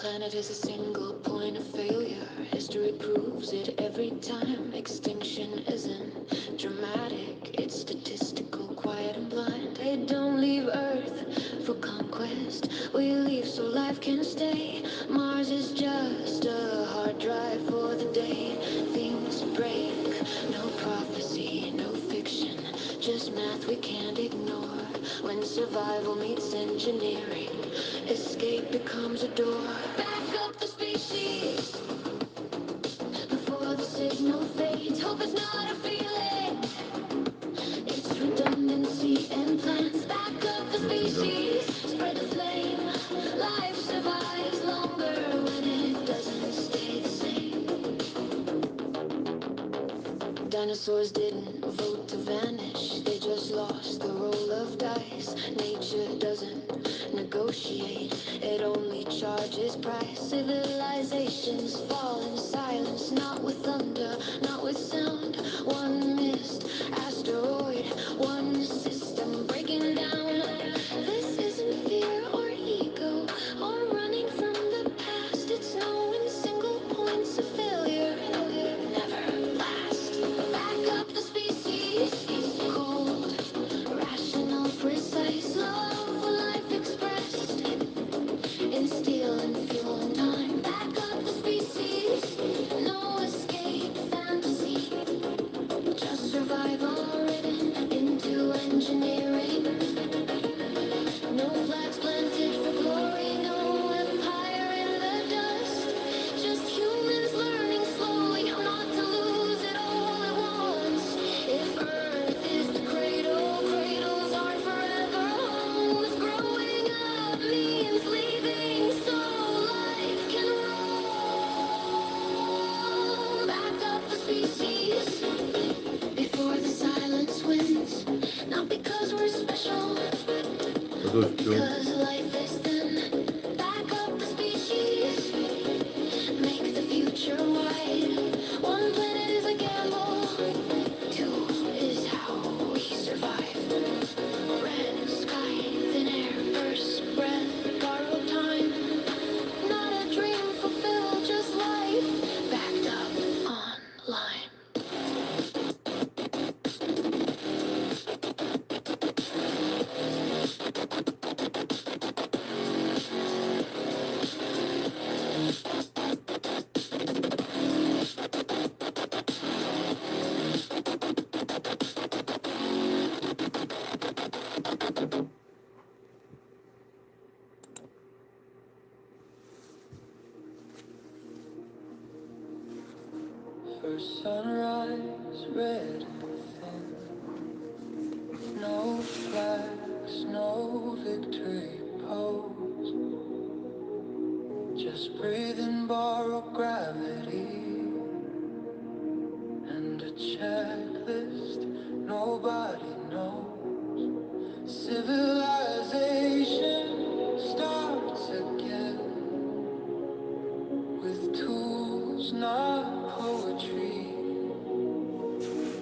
planet is a single point of failure. History proves it every time. Extinction isn't dramatic, it's statistical, quiet and blind. They don't leave Earth for conquest, we leave so life can stay. Mars is just a hard drive for the day things break. No prophecy, no fiction, just math we can't ignore. When survival meets engineering, escape becomes a door. Back up the species before the signal fades. Hope is not a feeling, it's redundancy and plans. Back up the species, spread the flame. Life survives longer when it doesn't stay the same. Dinosaurs didn't vote to vanish, they just lost the roll of dice. Nature doesn't negotiate, it only charges price. Civilizations fall in silence, not with thunder, not with sound. One missed asteroid, one system breaking down. This isn't fear or ego or running from the past, it's knowing single points of failure never last. Back up the species, cold, rational, precise, love for life expressed in steel and fuel and time. Back up the species, no escape fantasy, just survival written into engineering. No flags planted for glory, no empire in the dust, just humans learning slowly how not to lose it all at once. If Earth is the cradle, cradles aren't forever homes. Growing up means leaving so life can roam. Back up the species before the silence wins, not because we're special, because life is thin. Back up the species, make the future wide. One planet is a gamble, two is how we survive. Red sky, thin air, first breath, borrowed time. Not a dream fulfilled, just life backed up online. First sunrise, red and thin. No flags, no victory pose. Just breathe and borrow gravity. And a checklist nobody knows. Civilization starts again with tools, not poetry.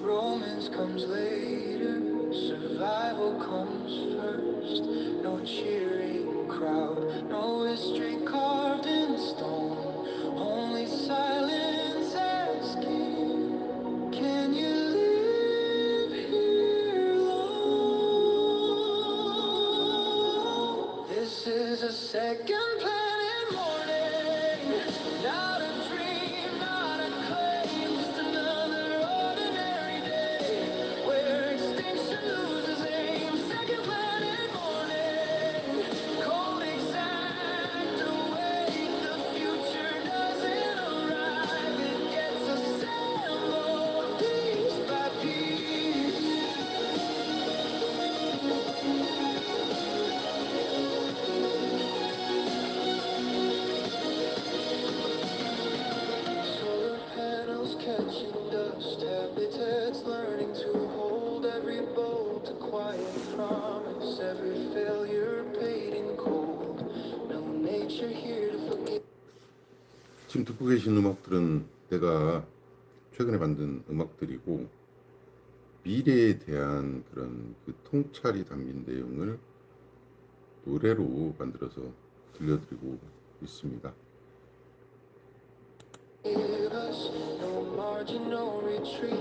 Romance comes later, survival comes first. No cheering crowd, no history carved in stone. Only silence asking, can you live here alone? This is a second planet morning, not a dream, not a claim, just another ordinary day where extinction loses aim. Second planet morning, cold exact awake, the future doesn't arrive, it gets assembled piece by piece. Solar panels catching dust, habitats learning to hold every bolt, a quiet promise, every failure paid in cold. No nature here to forgive. 지금 듣고 계신 음악들은 내가 최근에 만든 음악들이고, 미래에 대한 그런 그 통찰이 담긴 내용을 노래로 만들어서 들려드리고 있습니다. Give us no margin, no retreat.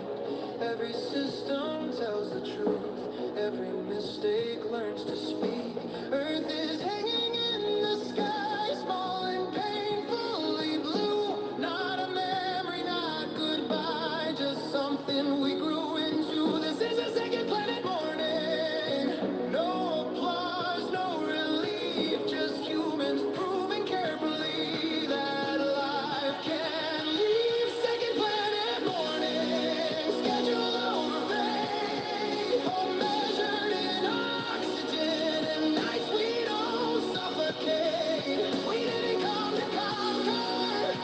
Every system tells the truth. Every mistake learns to speak. Earth is hanging in the sky, small and painfully blue. Not a memory, not goodbye, just something we grew into. This is a second planet morning. No applause, no relief, just humans proving carefully that life can leave. Second planet morning, schedule over faith, hope measured in oxygen, and nights we don't suffocate. We didn't come to conquer,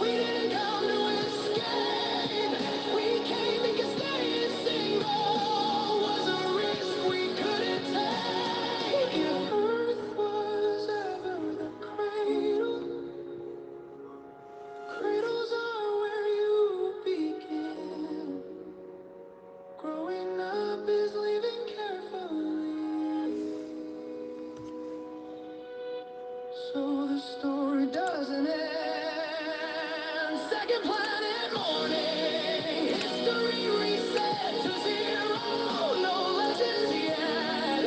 we didn't come to escape. We came because staying single was a risk we couldn't take. If Earth was ever the cradle, cradles are where you begin. Growing up is living carefully, so the story doesn't end. Second planet morning, history reset to zero. No legends yet,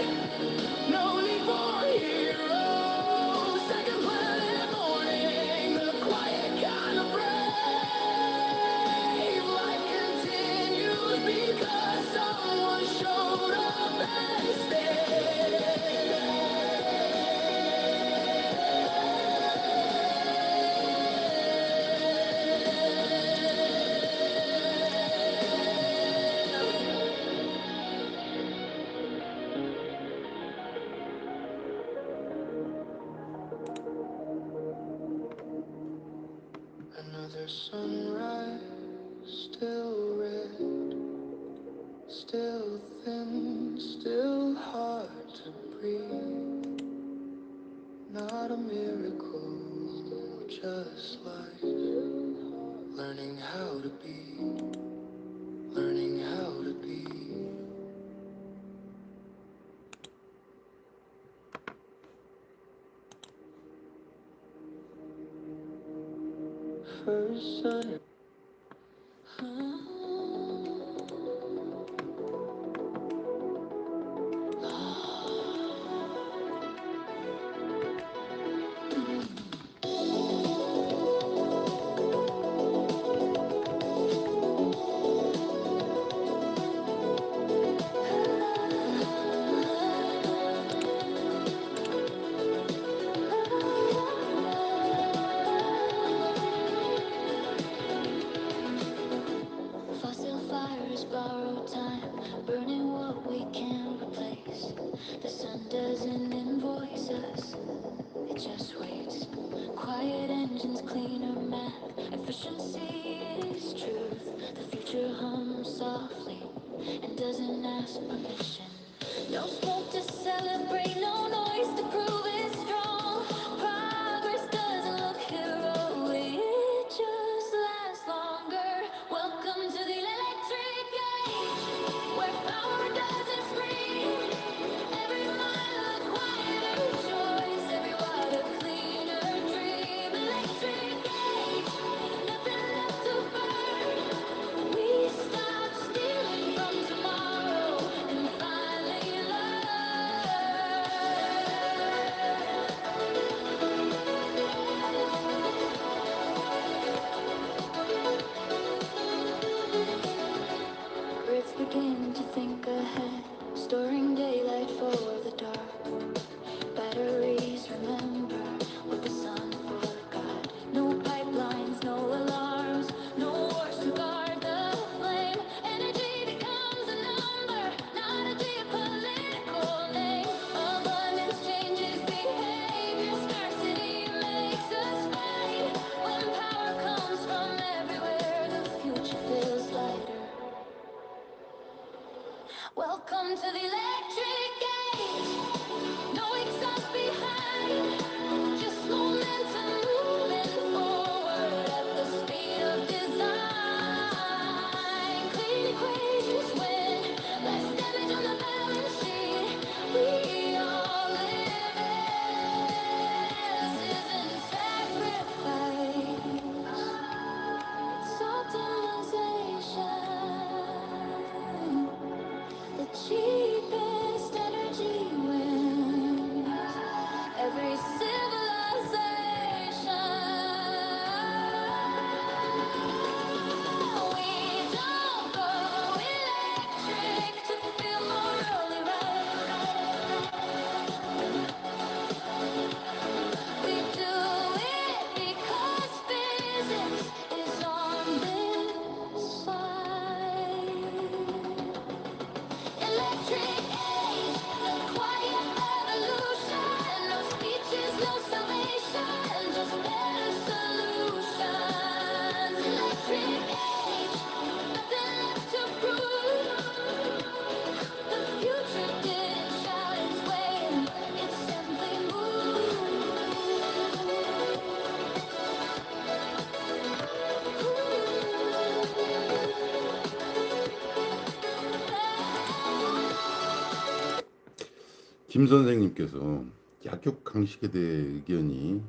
no need for heroes. Second planet morning, the quiet kind of brave. Life continues because someone showed up and stayed. Another sunrise, still red, still thin, still hard to breathe. Not a miracle, just life. Learning how to be, learning how to be. First sun. Fossil fires borrow time, burning what we can't replace. The sun doesn't invoice us, it just waits. Quiet engines, cleaner math, efficiency is truth. The future hums softly and doesn't ask permission. No smoke to celebrate, no noise to prove it's strong. Progress doesn't look heroic, it just lasts longer. Welcome to the electric age, where power doesn't scream. Every mile a quieter choice, every watt a cleaner dream. Electric age, nothing left to burn. We stop stealing from tomorrow and finally learn. Grids begin to think ahead, storing daylight for the dark. Batteries remember what the sun forgot. No pipelines, no alarms, no wars to guard the flame. Energy becomes a number, not a geopolitical name. Abundance changes behavior, scarcity makes us fight. When power comes from everywhere, the future feels lighter. Welcome to the electric age. No exhaust behind, just momentum moving forward at the speed of design. Clean equations win, less damage on the balance sheet. We all live it. This isn't sacrifice. cheapest energy wins every civilization. We don't go electric to feel morally right. We do it because physics is on this side. Electric age, the quiet revolution. No speeches, no salvation, just better solutions. Electric age, nothing left to prove. The future didn't shout its way, it simply 김 선생님께서 약육 강식에 대해 의견이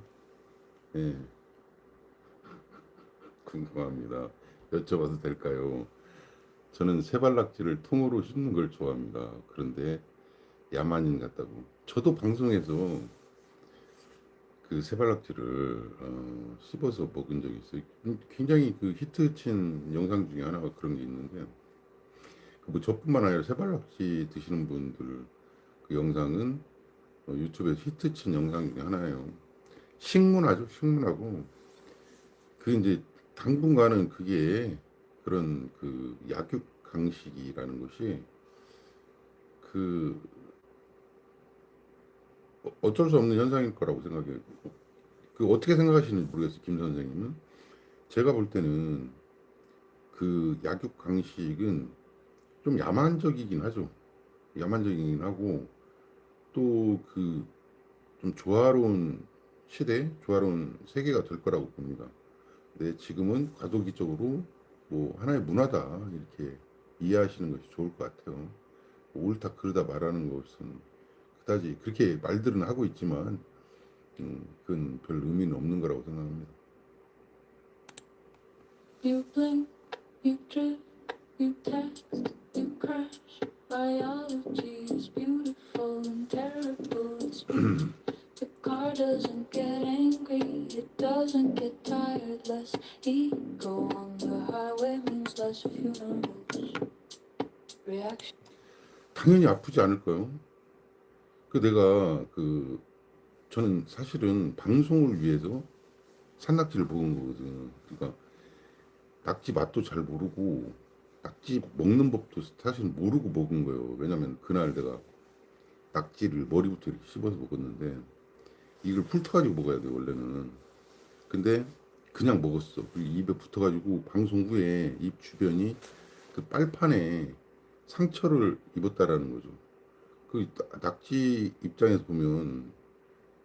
궁금합니다. 여쭤봐도 될까요? 저는 세발낙지를 통으로 씹는 걸 좋아합니다. 그런데 야만인 같다고. 저도 방송에서 그 세발낙지를 씹어서 먹은 적이 있어요. 굉장히 그 히트친 영상 중에 하나가 그런 게 있는데, 뭐 저뿐만 아니라 세발낙지 드시는 분들 그 영상은 유튜브에서 히트친 영상 중에 하나예요. 식문화죠, 식문화고. 그 이제 당분간은 그게 그런 그 약육 강식이라는 것이 그 어쩔 수 없는 현상일 거라고 생각해요. 그 어떻게 생각하시는지 모르겠어요, 김 선생님은. 제가 볼 때는 그 약육 강식은 좀 야만적이긴 하죠. 야만적이긴 하고 또 그 좀 조화로운 시대, 조화로운 세계가 될 거라고 봅니다. 근데 지금은 과도기적으로 뭐 하나의 문화다 이렇게 이해하시는 것이 좋을 것 같아요. 뭐 옳다 그르다 말하는 것은 그다지 그렇게 말들은 하고 있지만 그건 별 의미는 없는 거라고 생각합니다. You blink, you drift, you text, you crash. Biology is beautiful and terrible. It's beautiful. The car doesn't get angry, it doesn't get tired. Less ego on the highway means less funerals. Reaction. 당연히 아프지 않을까요? 그 내가 그 저는 사실은 방송을 위해서 산낙지를 먹은 거거든. 그러니까 낙지 맛도 잘 모르고 낙지 먹는 법도 사실 모르고 먹은 거예요. 왜냐면 그날 내가 낙지를 머리부터 이렇게 씹어서 먹었는데 이걸 훑어가지고 먹어야 돼 원래는. 근데 그냥 먹었어. 그리고 입에 붙어가지고 방송 후에 입 주변이 그 빨판에 상처를 입었다라는 거죠. 그 낙지 입장에서 보면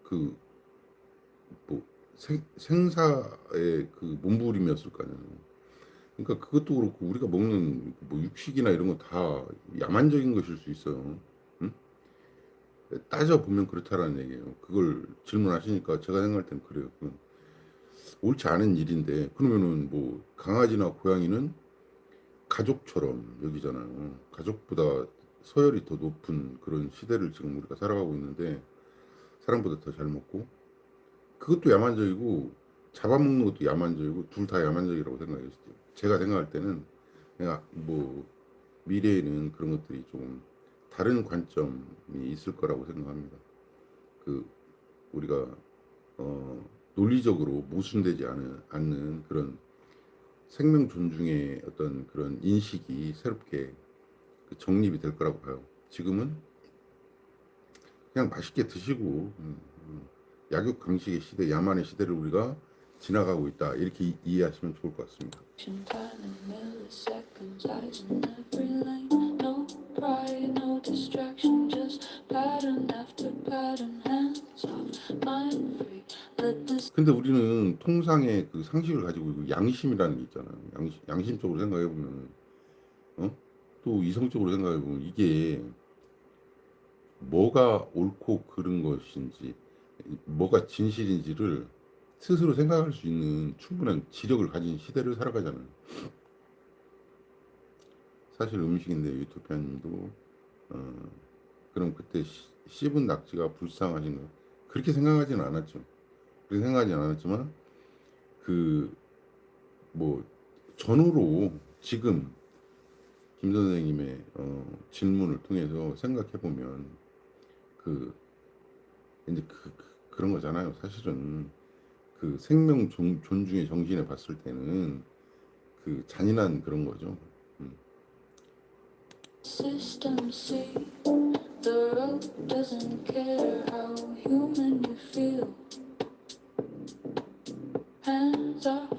그 뭐 생사의 그 몸부림이었을 거 아니에요. 그러니까 그것도 그렇고 우리가 먹는 뭐 육식이나 이런 거 다 야만적인 것일 수 있어요. 응? 따져 보면 그렇다라는 얘기예요. 그걸 질문하시니까 제가 생각할 땐 그래요. 그건 옳지 않은 일인데 그러면은 뭐 강아지나 고양이는 가족처럼 여기잖아요. 가족보다 서열이 더 높은 그런 시대를 지금 우리가 살아가고 있는데 사람보다 더 잘 먹고 그것도 야만적이고 잡아먹는 것도 야만적이고 둘 다 야만적이라고 생각해요. 제가 생각할 때는 내가 뭐 미래에는 그런 것들이 조금 다른 관점이 있을 거라고 생각합니다. 그 우리가 논리적으로 모순되지 않는 그런 생명 존중의 어떤 그런 인식이 새롭게 그 정립이 될 거라고 봐요. 지금은 그냥 맛있게 드시고 약육 강식의 시대, 야만의 시대를 우리가 지나가고 있다 이렇게 이해하시면 좋을 것 같습니다. Time in milliseconds, eyes in every lane. No pride, no distraction, just pattern after pattern. Hands off, mind free. Let this. 근데 우리는 통상의 그 상식을 가지고 있고 양심이라는 게 있잖아요. 양심적으로 생각해 보면, 또 이성적으로 생각해 보면 이게 뭐가 옳고 그른 것인지, 뭐가 진실인지를 스스로 생각할 수 있는 충분한 지력을 가진 시대를 살아가잖아요. 사실 음식인데 유토피아님도 그럼 그때 씹은 낙지가 불쌍하신 거 그렇게 생각하지는 않았죠. 그렇게 생각하지는 않았지만 그 뭐 전후로 지금 김 선생님의 질문을 통해서 생각해 보면 그 이제 그런 거잖아요. 사실은 그 생명 존중의 정신에 봤을 때는 그 잔인한 그런 거죠. System C, the road doesn't care how human you feel. Hands off,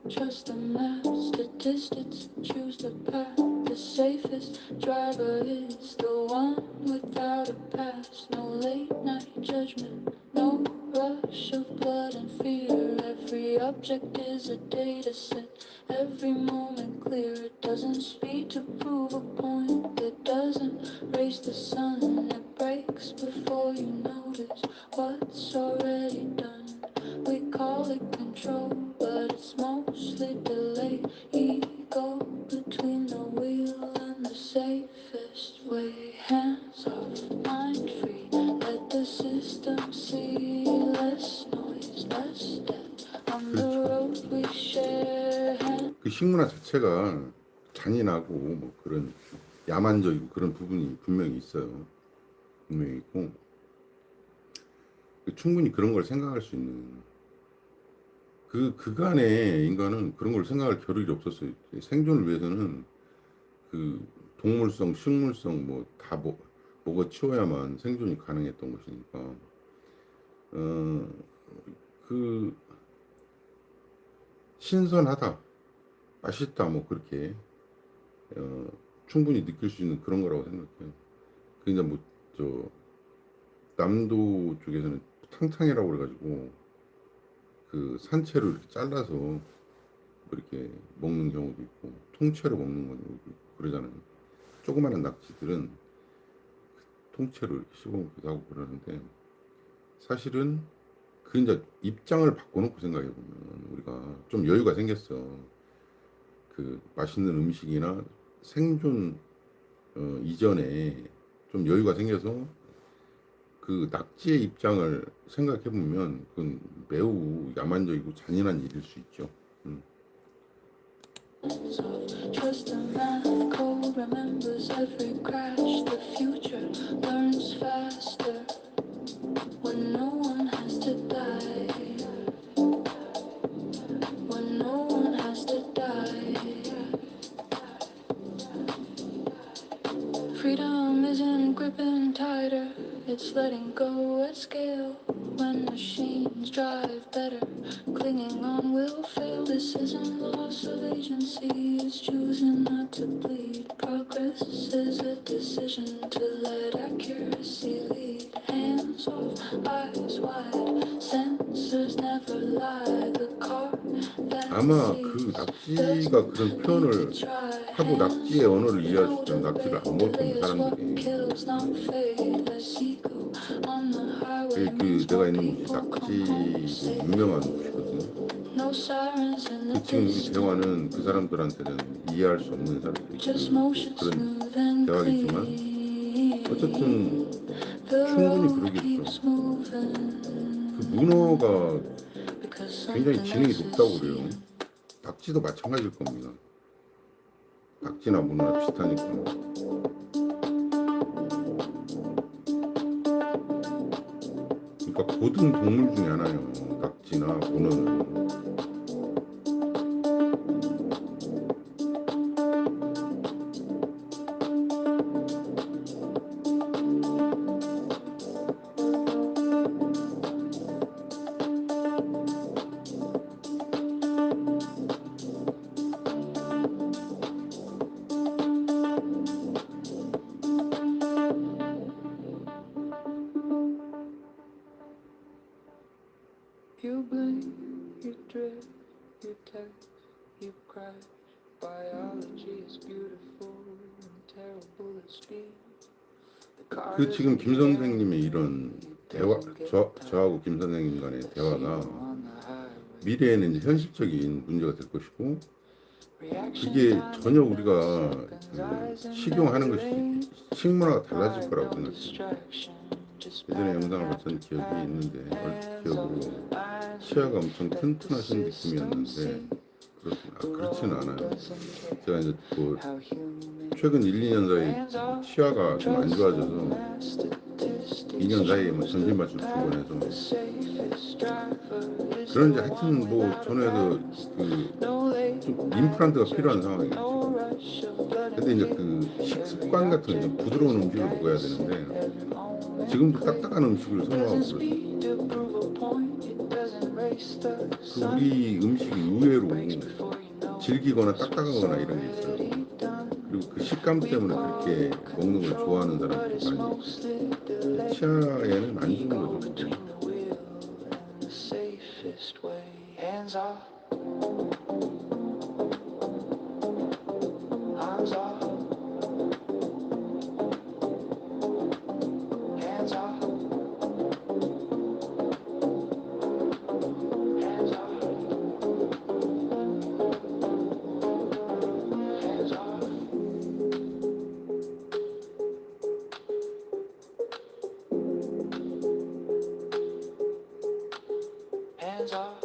trust the map, statistics, choose the path. The safest driver is the one without a past. No late night judgment, no rush of blood and fear. Every object is a data set, every moment clear. It doesn't speed to prove a point, it doesn't race the sun. It breaks before you notice what's already done. We call it control, but it's mostly delay. Ego between the wheel and the safest way. Hands off, mind free, let the system see. Less noise, less death on the road we share. 그 식문화 자체가 잔인하고 뭐 그런 야만적이고 그런 부분이 분명히 있어요. 분명히 있고 충분히 그런 걸 생각할 수 있는 그간의 인간은 그런 걸 생각할 겨를이 없었어요. 생존을 위해서는 그 동물성, 식물성 뭐 다 먹어치워야만 생존이 가능했던 것이니까 그 신선하다, 맛있다 뭐 그렇게 충분히 느낄 수 있는 그런 거라고 생각해요. 그러니까 뭐 저 남도 쪽에서는 탕탕이라고 그래가지고 그 산채로 이렇게 잘라서 뭐 이렇게 먹는 경우도 있고 통째로 먹는 경우도 있고 그러잖아요. 조그마한 낙지들은 통째로 이렇게 씹어 먹기도 하고 그러는데 사실은 그 이제 입장을 바꿔놓고 생각해 보면 우리가 좀 여유가 생겼어. 그 맛있는 음식이나 생존 이전에 좀 여유가 생겨서 그 낙지의 입장을 생각해 보면 그건 매우 야만적이고 잔인한 일일 수 있죠. Trust the math code, remembers every crash. The future learns faster when no one has to die. When no one has to die. Freedom isn't gripping tighter, it's letting go at scale. When machines drive better, clinging on will fail. This isn't loss of agency, it's choosing not to bleed. Progress is a decision to let accuracy lead. Hands off, eyes wide, sensors never lie. The car that 아마 그 낙지가 그런 표현을 하고 낙지의 언어를 이해할 수 있다면 낙지를 안 먹을 겁니다, 사람들이. 그 내가 있는 곳이 낙지 유명한 곳이거든요. 그 지금 이 대화는 그 사람들한테는 이해할 수 없는 사람들이 그런 대화겠지만 어쨌든 충분히 그러겠죠. 그 문어가 굉장히 지능이 높다고 그래요. 낙지도 마찬가지일 겁니다. 낙지나 문어나 비슷하니까. 그러니까 고등 동물 중에 하나예요. 낙지나 문어는. You blink, you drift, you text, you cry. Biology is beautiful and terrible at speed. 그 지금 김 선생님의 이런 대화, 저하고 김 선생님 간의 대화가 미래에는 이제 현실적인 문제가 될 것이고 그게 전혀 우리가 그 식용하는 것이 식문화가 달라질 거라고 생각해요. 예전에 영상을 봤던 기억이 있는데 얼핏 기억으로 치아가 엄청 튼튼하신 느낌이었는데 그렇지는 않아요. 제가 이제 그 최근 1, 2년 사이 치아가 좀 안 좋아져서 2년 사이에 뭐 전신마취를 2번 해서 그런지 하여튼 뭐 전에도 좀 임플란트가 필요한 상황이에요. 근데 이제 그 식습관 같은 좀 부드러운 음식을 먹어야 되는데 지금도 딱딱한 음식을 선호하고 그래요. 그 우리 음식이 의외로 질기거나 딱딱하거나 이런 게 있어요. 그리고 그 식감 때문에 그렇게 먹는 걸 좋아하는 사람들이 많이 있어요. 치아에는 안 좋은 거죠. Hands off. Hands off. Hands off. Hands off. Hands off. Hands off.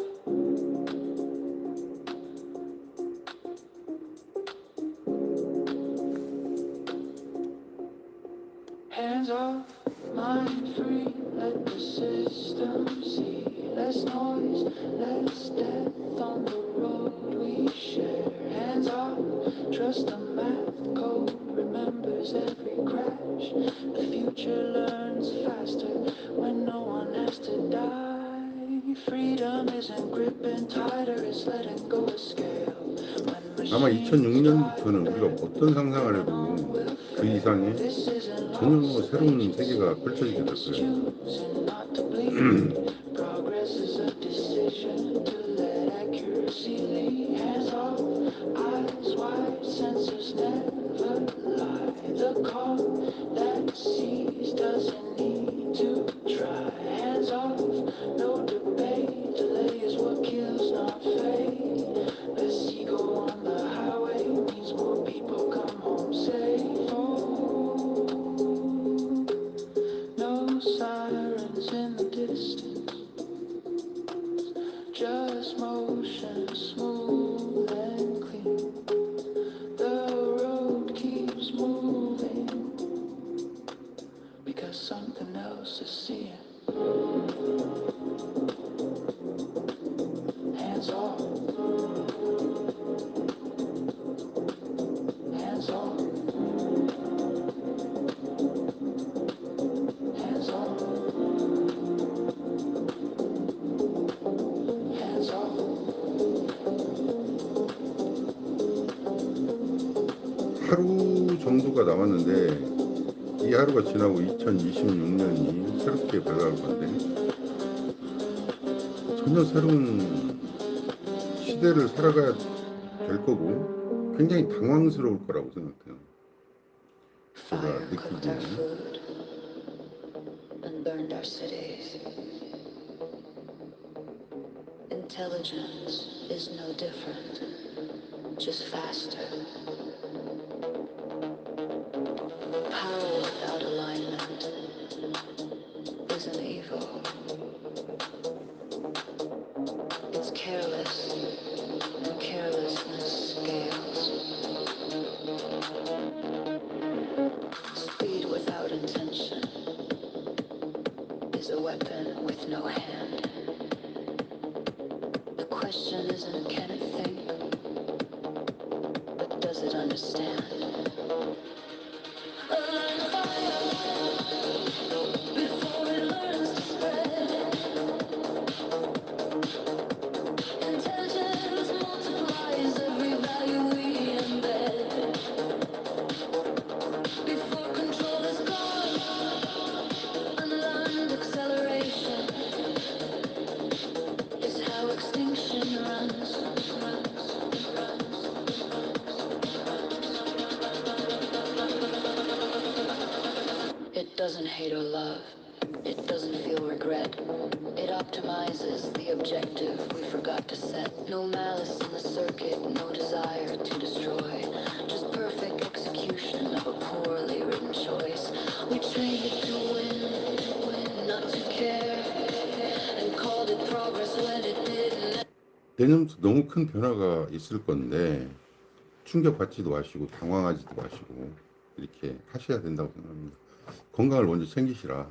Hands off, mind free, let the system see. Less noise, less death on the road we share. Hands off, trust the math code remembers every crash. The future learns faster when no one has to die. Freedom isn't gripping tighter, it's letting go of scale. 아마 2006년부터는 우리가 어떤 상상을 해도 그 이상의 전혀 새로운 세계가 펼쳐지게 될 거예요. Progress is a decision to let accuracy lead. Hands off, eyes wide, sensors never lie. The call that sees doesn't need to try. Hands off, no debate. Delay is what kills, not fate. Less ego on the highway means more people come home safe. Oh, no sirens in the distance, just motion smooth and clean. The road keeps moving because something else is seeing. Hands off. Hands off. Hands off. Hands off. 하루 정도가 남았는데 이 하루가 지나고 2026년이 새롭게 밝아갈 건데 전혀 새로운 시대를 살아가야 될 거고 굉장히 당황스러울 거라고 생각해요. 제가 Fire cooked our 느끼기에는 food and burned our cities. Intelligence is no different, just faster. Power without alignment isn't evil. It's careless, and carelessness scales. Speed without intention is a weapon with no hand. The question isn't can it think, but does it understand? Align fire before it learns to spread. Intelligence multiplies every value we embed. Before control is gone, unlearned acceleration is how extinction runs. It doesn't hate or love, It doesn't feel regret. It optimizes the objective we forgot to set. No malice in the circuit, no desire to destroy. Just perfect execution of a poorly written choice. We trained it to win, not to care, and called it progress when it didn't. 내년부터 너무 큰 변화가 있을 건데 충격받지도 마시고 당황하지도 마시고 이렇게 하셔야 된다고 생각합니다. 건강을 먼저 챙기시라.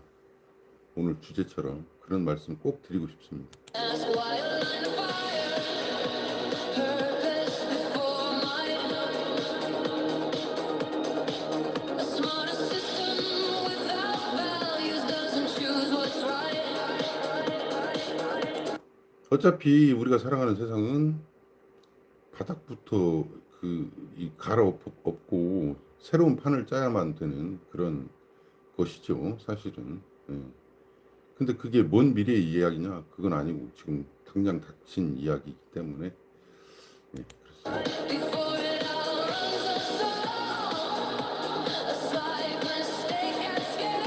오늘 주제처럼 그런 말씀 꼭 드리고 싶습니다. Ask why a line of fire, purpose before might. A smarter system without values doesn't choose what's right. 어차피 우리가 살아가는 세상은 바닥부터 갈아엎고 새로운 판을 짜야만 되는 그런 것이죠, 사실은. 예. 근데 그게 먼 미래의 이야기냐? 그건 아니고 지금 당장 닥친 이야기이기 때문에 예, 그렇습니다. Before it all runs us all, a slight mistake can scale.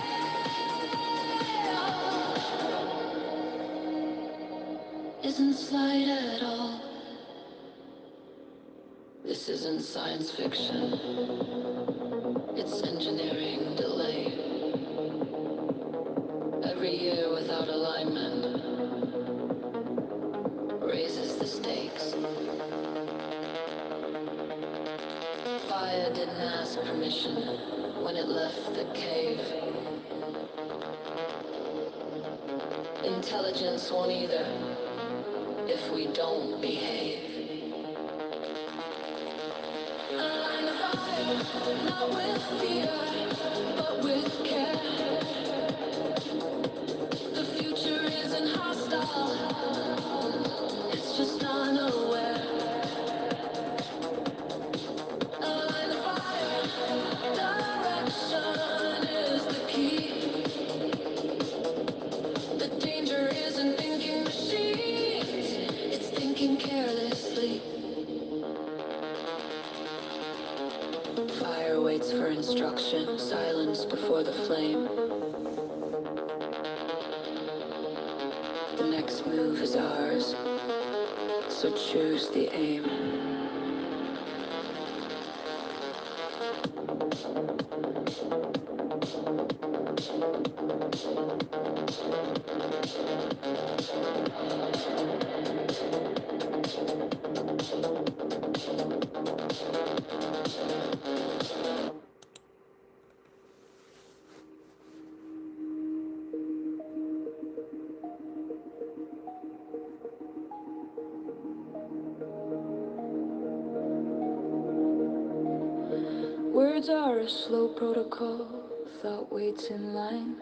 Isn't slight at all. This isn't science fiction. It's engineering delay. Every year without alignment raises the stakes. Fire didn't ask permission when it left the cave. Intelligence won't either if we don't behave. A line of fire, not with fear, but with care. The future isn't hostile, it's just unaware. A line of fire, direction is the key. The danger isn't thinking machines, it's thinking carelessly. Fire waits for instruction, silence before the flame. The next move is ours, so choose the aim. Words are a slow protocol, thought waits in line.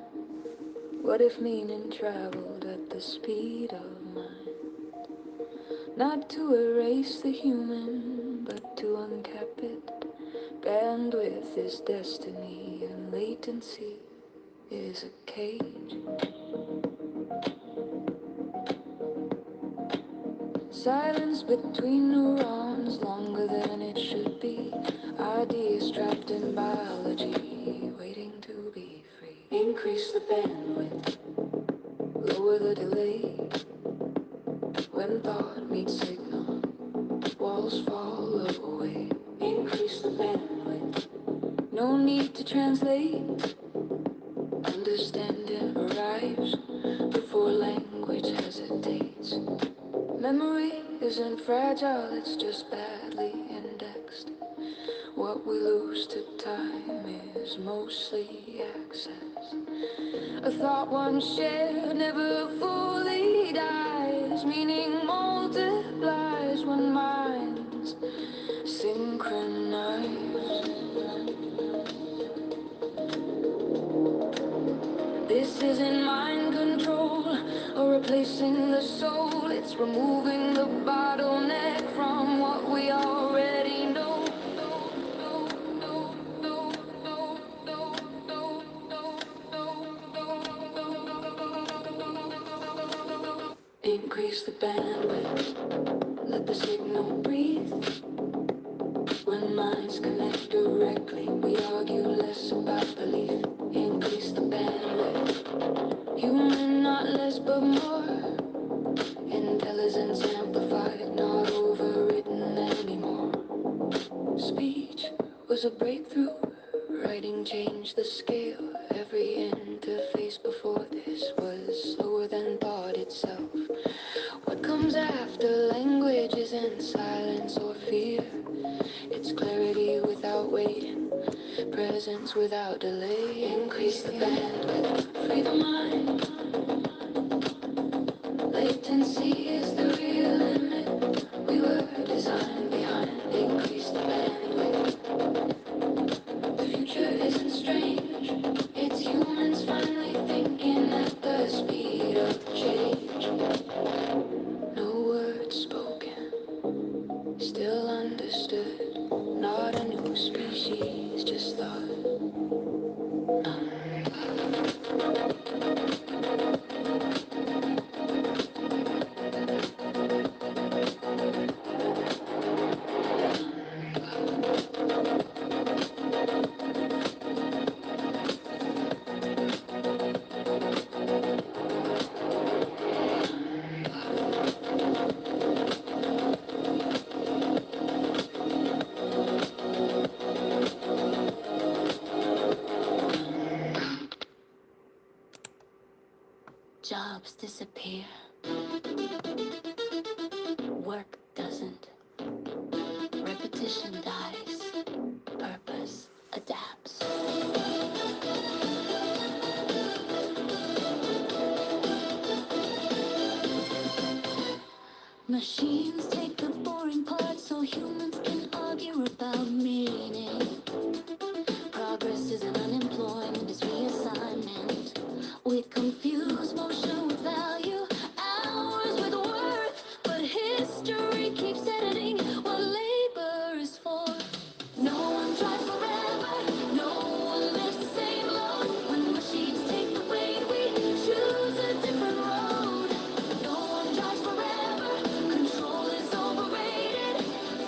What if meaning traveled at the speed of mind? Not to erase the human, but to uncap it. Bandwidth is destiny, and latency is a cage. Silence between neurons, longer than it should be. Ideas trapped in biology, waiting to be free. Increase the bandwidth, lower the delay. When thought meets signal, walls fall away. Increase the bandwidth, no need to translate. Understanding arrives before language hesitates. Memory isn't fragile, it's just badly indexed. What we lose to time is mostly access. A thought once shared never fully dies. Meaning multiplies when minds synchronize. This isn't mind control or replacing the soul. It's removing the bottleneck from what we already know. Increase the bandwidth, let the signal breathe. When minds connect directly, we argue less about belief. Increase the bandwidth, but more. Intelligence amplified, not overwritten anymore. Speech was a breakthrough. Writing changed the scale. Every interface before this was slower than thought itself. What comes after language isn't silence or fear. It's clarity without waiting, presence without delay. Increase the bandwidth, free the mind. Latency is the real limit. We were designed behind. Increase the bandwidth. The future isn't strange. It's humans finally thinking at the speed of change. No words spoken, still understood. Not a new species, just thought. Jobs disappear. Work doesn't. Repetition dies. Purpose adapts. Machines take the boring part so humans can argue about meaning. Progress isn't unemployment, it's reassignment. We confuse motion with value, hours with worth, but history keeps editing what labor is for. No one drives forever, no one lives the same load. When machines take the weight, we choose a different road. No one drives forever, control is overrated.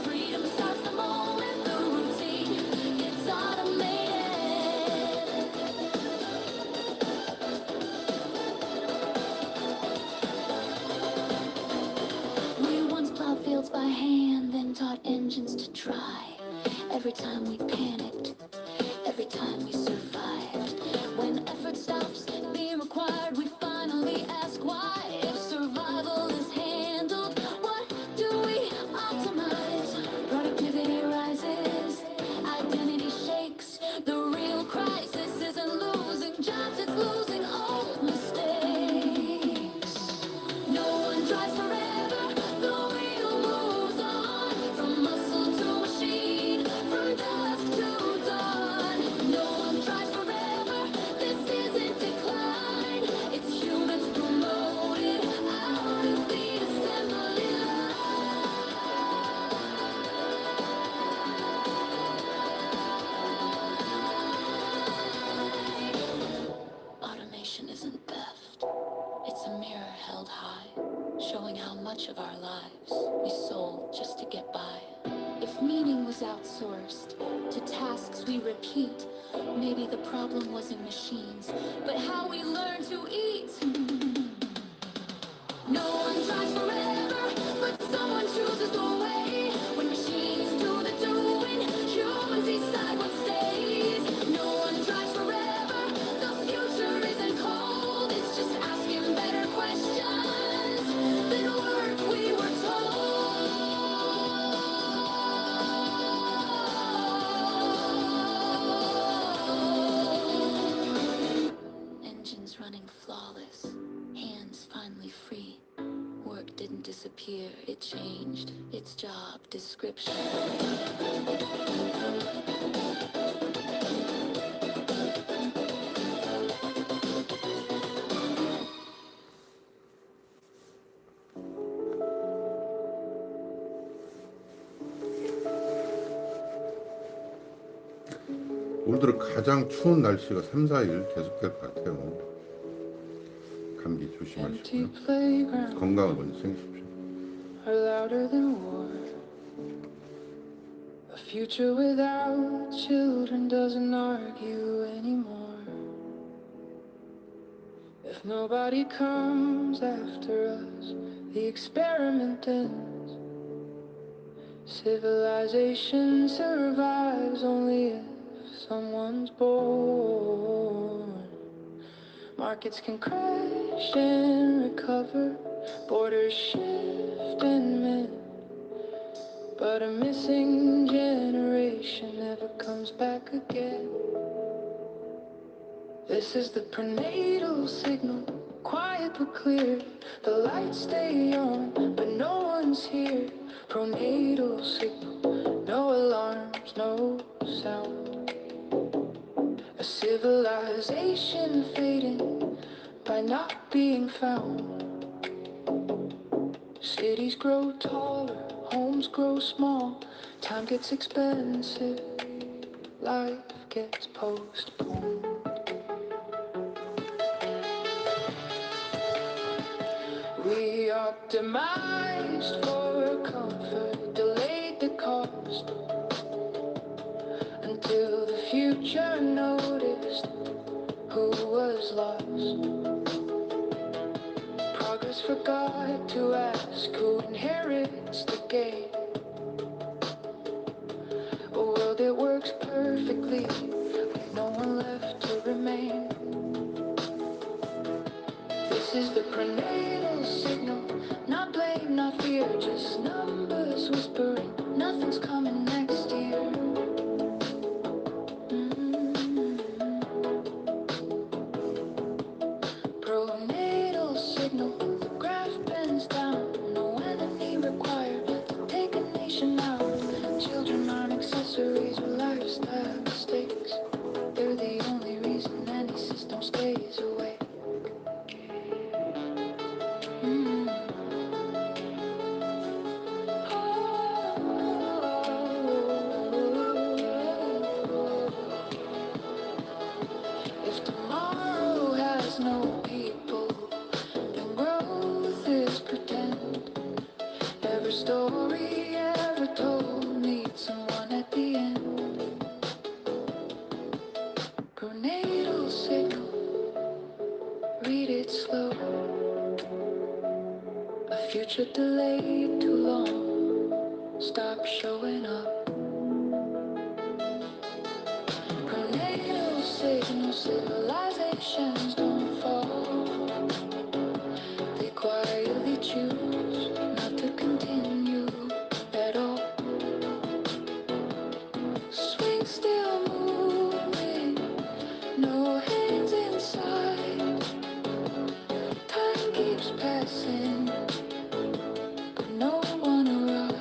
Freedom starts the moment the routine gets automated. We once plowed fields by hand, then taught engines to try. Every time we panicked, every time we survived. When effort stops being required, we finally ask why. If survival is handled, what do we optimize? Productivity rises, identity shakes. The real crisis isn't losing jobs, it's losing old mistakes. No one drives forever, the wheel moves on. From muscle to machine, from dusk to dawn. No one drives forever, this isn't decline. It's humans promoted out of the assembly line. Automation isn't theft. It's a mirror held high, showing how much of our lives we sold just to get by. If meaning was outsourced to tasks we repeat, maybe the problem wasn't machines, but how we learn to eat. No one drives forever, but someone chooses the way. When machines do the doing, humans decide what stays. No one drives forever, the future isn't cold. It's just asking better questions than work we were told. Engines running flawless, hands finally free. Work didn't disappear, it changed its job description. 올 들어 가장 추운 날씨가 3, 4일 계속될 것 같아요. 감기 Empty 조심하시고요. playground 건강을 먼저 챙기십시오. are louder than war. A future without children doesn't argue anymore. If If nobody comes after us, the experiment ends. Civilization survives only if someone's born. Markets can crash and recover, borders shift and mend, but a missing generation never comes back again. This is the prenatal signal, quiet but clear. The lights stay on, but no one's here. Pronatal signal, no alarms, no sound. A civilization fading by not being found. Cities grow taller, homes grow small. Time gets expensive, life gets postponed. We optimized for comfort, delayed the cost, until the future noticed who was lost. Progress forgot to ask who inherits the gain. A world that works perfectly, with no one left to remain. This is the prenatal signal, not blame, not fear, just numbers whispering, nothing's coming next year. Pronatal signal, the graph bends down, no enemy required to take a nation out. Children aren't accessories or lifestyle mistakes, they're the only reason any system stays awake. If tomorrow has no people, then growth is pretend. Every story ever told needs someone at the end. Pronatal signal, read it slow. A future delayed too long, stop showing up. Pronatal signal, civilizations don't fall. They quietly choose not to continue at all. Swing still moving, no hands inside. Time keeps passing, but no one arrives.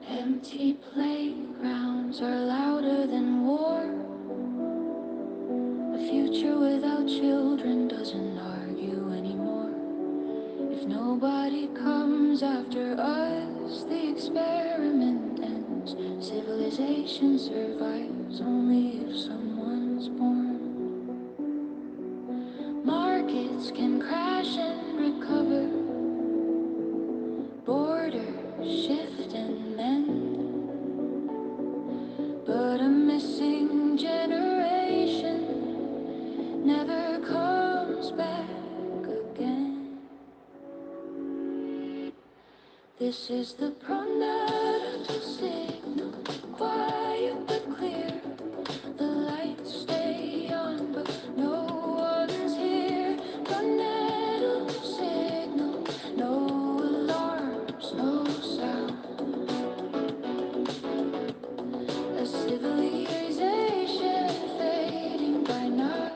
Empty playgrounds are louder than war. A future without children doesn't argue anymore. If nobody comes after us, the experiment ends. Civilization survives only if someone's born. Markets can crash and recover, borders shift and mend, but a missing generation never comes back again. This is the pronatal signal, quiet but clear. The lights stay on, but no one's here. Pronatal signal, no alarms, no sound. A civilization fading by not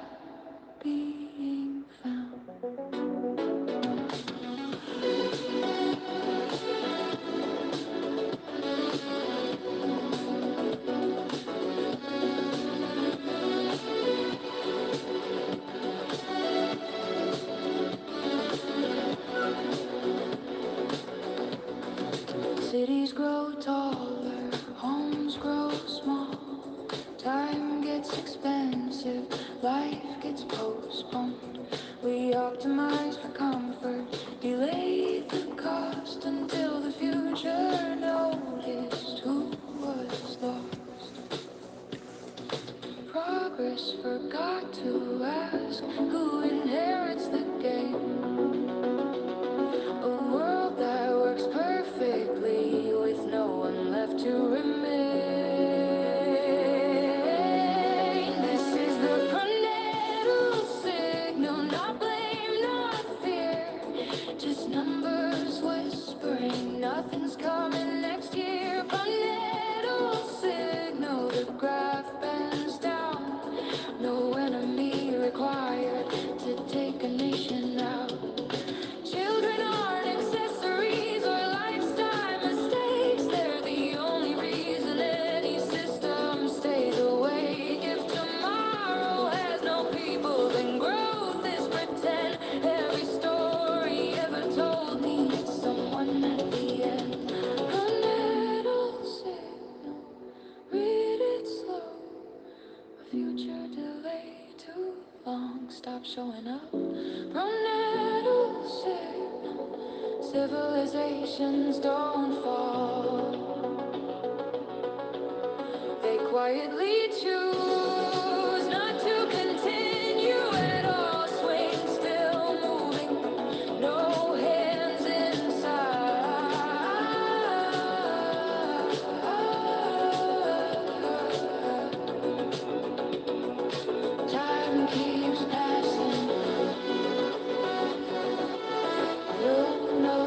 being found. imagination now. Children aren't accessories or lifetime mistakes. They're the only reason any system stays awake. If tomorrow has no people, then growth is pretend. Every story ever told needs someone at the end. A little signal, read it slow. A future delay too long, stop showing up. Brunetto signal, civilizations don't fall. They quietly choose not to continue at all. Swing still moving, no hands inside. Time keeps passing. You'll know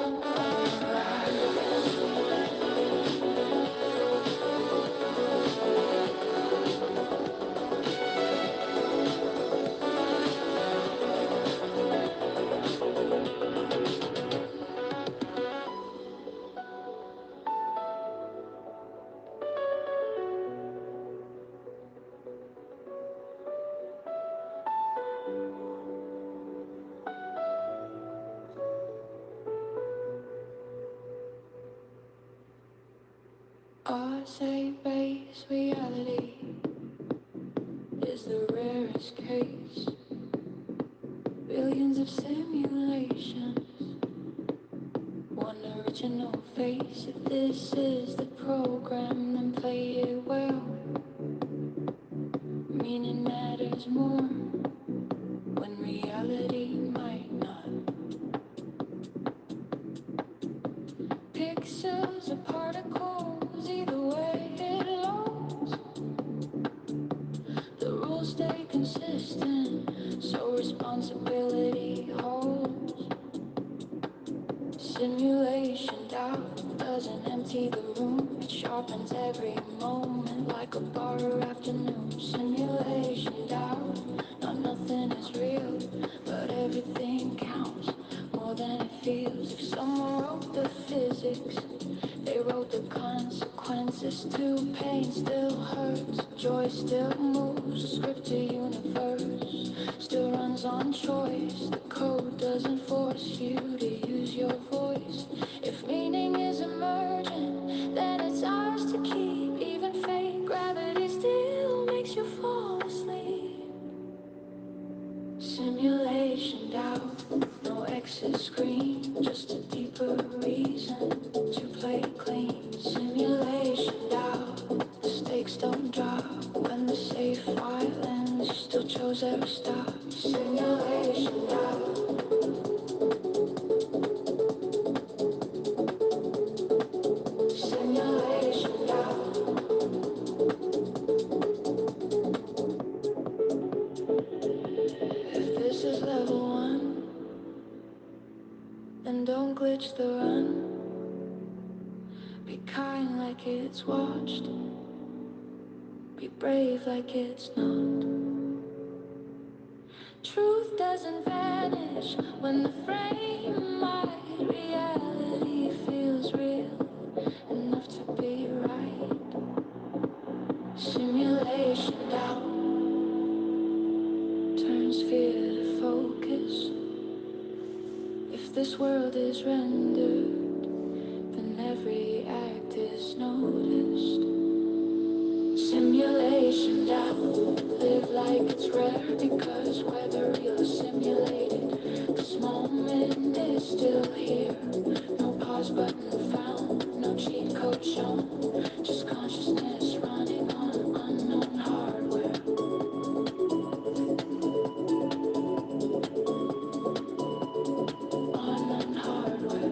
I say base reality is the rarest case. Billions of simulations, one original face. If this is the program, then play it well. Meaning matters more when reality might not. Pixels are particles, either way it loads. The rules stay consistent, so responsibility holds. Simulation doubt doesn't empty the room, it sharpens every moment like a bar afternoon. Simulation doubt, not nothing is real, but everything counts more than it feels. If someone wrote the physics, they wrote the consequences too. Pain still hurts, joy still moves. The scripted universe still runs on choice. The code doesn't force you to use your voice. If meaning is emergent, then it's ours to keep. Even fake gravity still makes you fall asleep. Simulation doubt, no exit screen, just a deeper reason to play clean. Simulation doubt, the stakes don't drop when the safe file ends. You still chose every stop. Simulation doubt. Simulation doubt. If this is level one, then don't glitch the run. Be kind like it's watched. Be brave like it's not. Truth doesn't vanish when the frame might. Reality feels real enough to be right. Simulation doubt turns fear to focus. If this world is rendered, then every act is noticed. Simulation doubt, live like it's rare, because whether real or simulated, this moment is still here. No pause button found, no cheat code shown, just consciousness running on unknown hardware. Unknown hardware.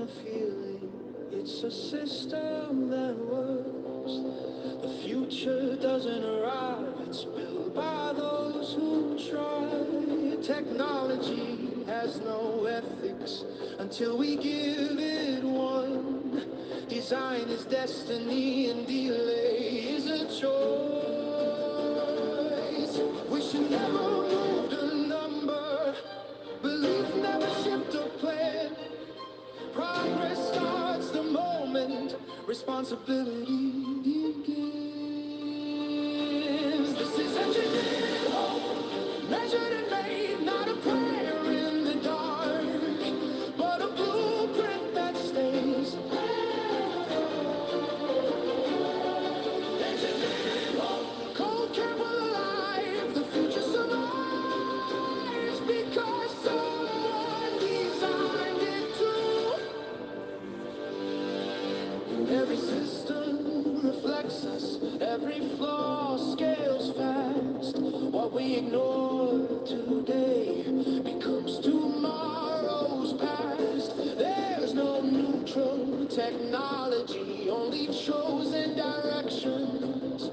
a feeling, it's a system that works. The future doesn't arrive, it's built by those who try. Technology has no ethics until we give it one. Design is destiny and delay is a choice. We should never move the number. Belief never shipped a plan. Progress starts the moment responsibility begins. This is engineered hope, measured and made, not a prayer in the dark, but a blueprint that stays. Engineered hope, cold, careful, alive. The future survives because someone designed it to. Every system reflects us, every flaw scales fast. What we ignore today becomes tomorrow's past. There's no neutral technology, only chosen directions.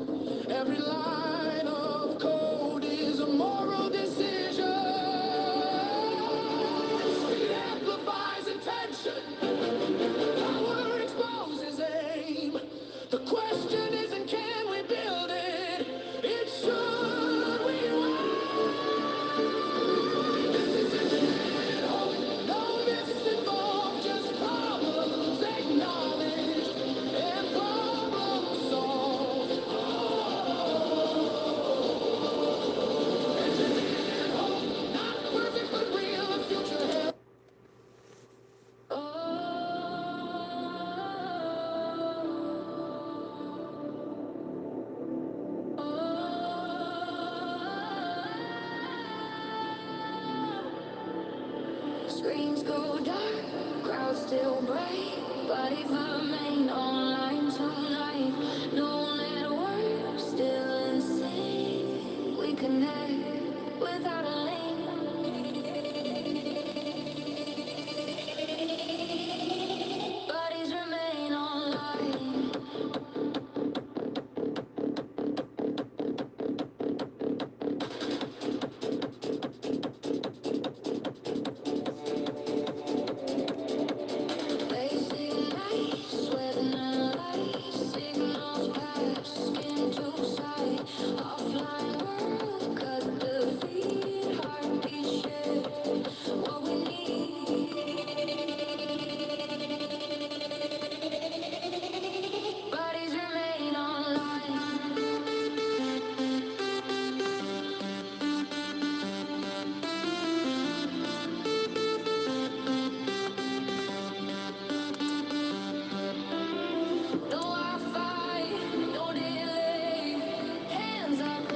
Every line of code is a moral decision. Speed amplifies intention. Power exposes aim. The question isn't can we build it, it's should we ride. This is engineered hope. No myths involved, just problems acknowledged and problem solved. Engineered hope, not perfect but real, a future held. Screens go dark, crowds still bright, bodies remain online tonight. No network, still in sync. We connect without a link. Bodies remain online. Basic nights, sweating and lights, signals pass, skin to sight. Offline world, cut the feed, heartbeat shift. What we need. Bodies remain online. No Wi-Fi, no delay. Hands up,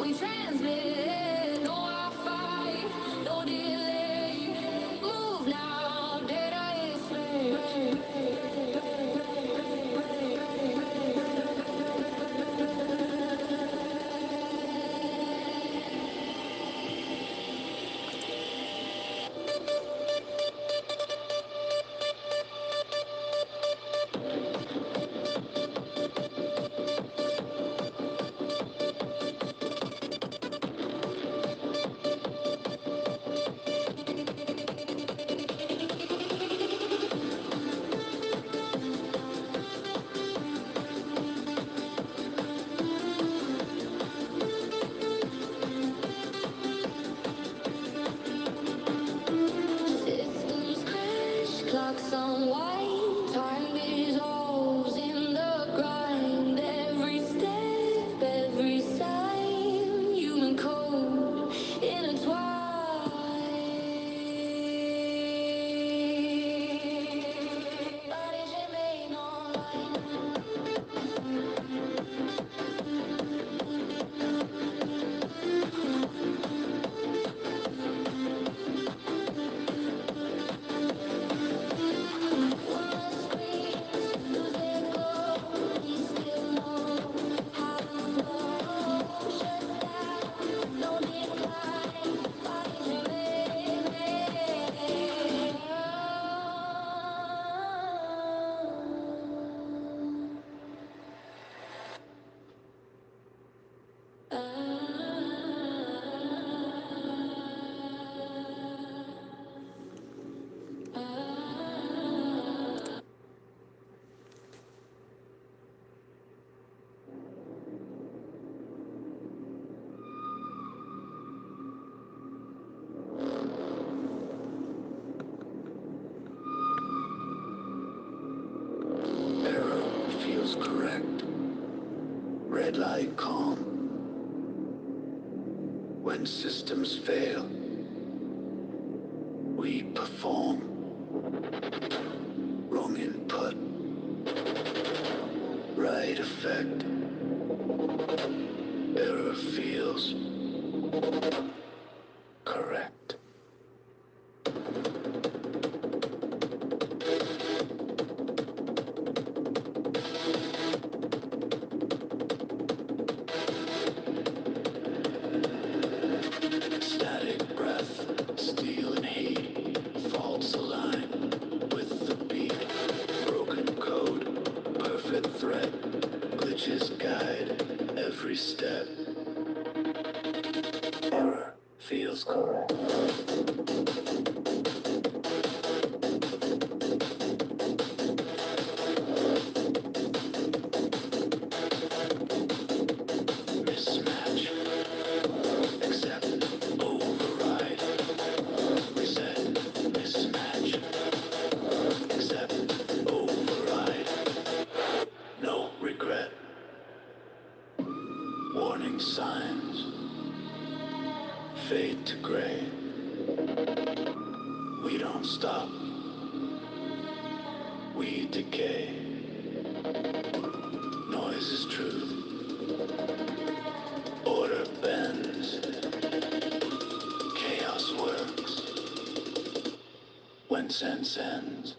we transmit. No Wi-Fi, no delay. Move now, data is slave. Systems crash, clocks unwind, time dissolves in the grind. Every step, every sign, human code intertwined. Bodies remain online. lie calm. When systems fail, we perform. Wrong input, right effect. Error feels correct. Static breath, steel and heat, faults align with the beat. Broken code, perfect threat, glitches guide every step. Error feels correct. Mismatch, accept, override, reset, mismatch, accept, override, no regret. Warning signs, fade to gray. We don't stop, we decay. Noise is truth, order bends, chaos works, when sense ends.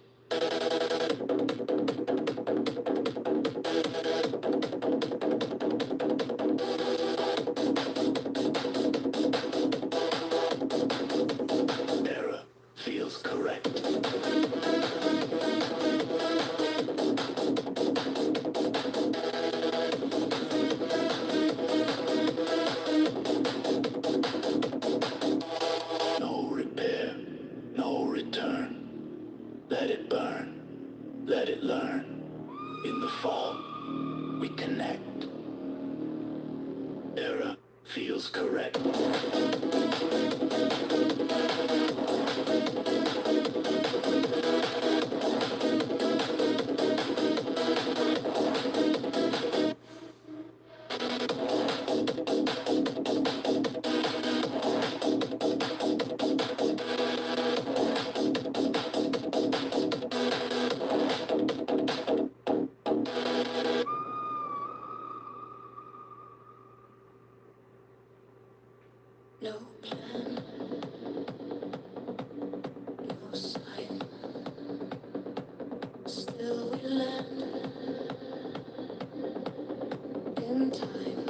Error feels correct. No repair, no return. Let it burn, let it learn. In the fall, we connect. Error feels correct. No plan, no sign. Still we land in time.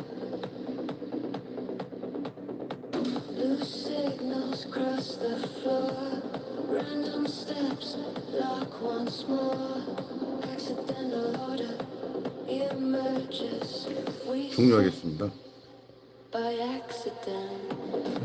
Loose signals cross the floor. Random steps lock once more. Accidental order emerges. We 종료하겠습니다. by accident.